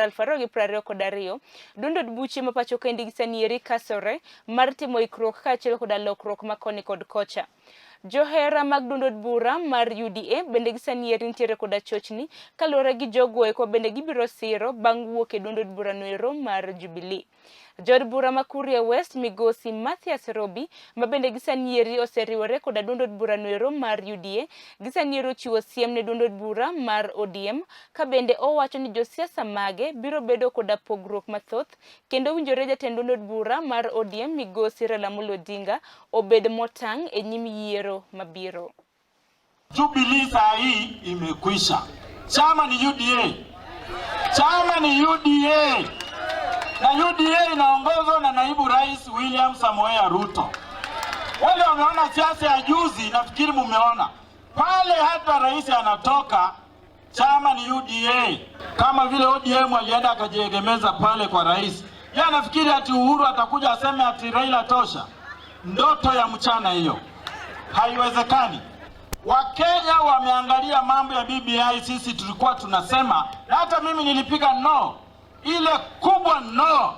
2022 dundo buche mapacho kendi gisanieri kasore mar timo ikruok kaachiel kod lokruok makoni kod kocha. Johera mag dundod bura mar UDA bende gisanieri ntiere koda chochni kaluwore gi jogo eko bende gibiro siro bang' wuok e dundod bura noero mar Jubilee. Jod bura ma Kuria West Migosi Mathias Robi mabende gisanieri oseriwore koda dundod bura noero mar UDA gisaniero chiwo siem ne dundod bura mar ODM ka bende owacho ni josiasa mage biro bedo koda pogruok mathoth kendo winjore jatend dundod bura mar ODM Migosi Raila Amolo Odinga obed motang' e nyim yiero mabiro. Jubilee saa hii imekwisha. Chama ni UDA. Chama ni UDA. Na UDA inaongozwa na naibu rais William Samoei Ruto. Wale wameona siasa ya juzi, nafikiri mumeona. Pale hata rais anatoka, chama ni UDA. Kama vile ODM alienda akajiegemeza pale kwa rais. Yeye anafikiri ati Uhuru atakuja aseme ati Raila tosha. Ndoto ya mchana hiyo. Haiwezekani. Wakenya wameangalia mambo ya BBI, sisi tulikuwa tunasema, na hata mimi nilipiga no. Ile kubwa no.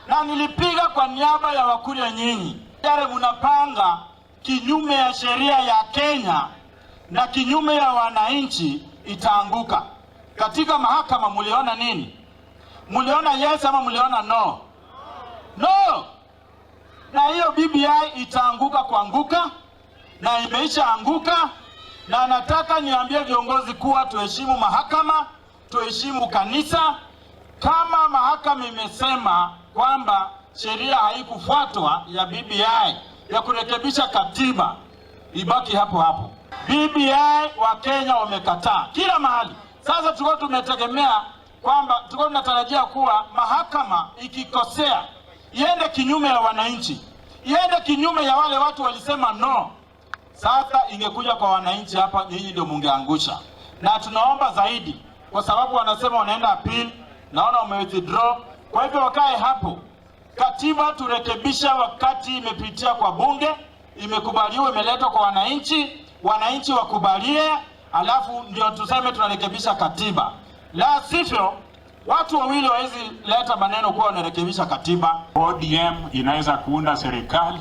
Na nilipiga kwa niaba ya Wakuria nyinyi. Yale mnapanga kinyume ya sheria ya Kenya na kinyume ya wananchi itaanguka. Katika mahakama muliona nini? Muliona yes ama muliona no? No. Na hiyo BBI itaanguka kuanguka na imeisha anguka, na nataka niambie viongozi kuwa tuheshimu mahakama, tuheshimu kanisa. Kama mahakama imesema kwamba sheria haikufuatwa ya BBI ya kurekebisha katiba, ibaki hapo hapo. BBI wa Kenya wamekataa kila mahali. Sasa tulikuwa tumetegemea kwamba tulikuwa tunatarajia kuwa mahakama ikikosea iende kinyume ya wananchi, iende kinyume ya wale watu walisema no. Sasa ingekuja kwa wananchi hapa, nyinyi ndio mungeangusha. Na tunaomba zaidi kwa sababu wanasema wanaenda appeal, naona withdraw. Kwa hivyo wakae hapo. Katiba turekebisha wakati imepitia kwa bunge, imekubaliwa, imeletwa kwa wananchi, wananchi wakubalie, alafu ndio tuseme tunarekebisha katiba. La sivyo watu wawili hawezi leta maneno kuwa wanarekebisha katiba. ODM inaweza kuunda serikali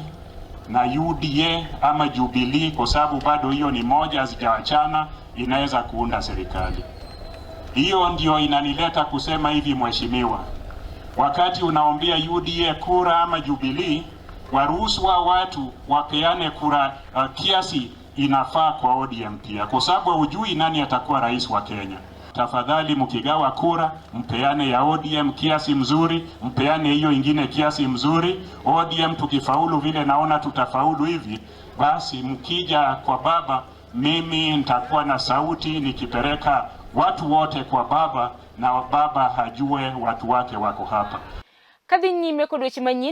na UDA ama Jubilee, kwa sababu bado hiyo ni moja, hazijawachana, inaweza kuunda serikali. Hiyo ndio inanileta kusema hivi, mheshimiwa, wakati unaombea UDA kura ama Jubilee, waruhusu wa watu wapeane kura kiasi inafaa kwa ODM pia, kwa sababu hujui nani atakuwa rais wa Kenya. Tafadhali mkigawa kura, mpeane ya ODM kiasi mzuri, mpeane hiyo ingine kiasi mzuri. ODM tukifaulu vile naona tutafaulu hivi, basi mkija kwa baba, mimi nitakuwa na sauti nikipeleka watu wote kwa baba, na baba hajue watu wake wako hapa. Kadhi nyime kodweche manyien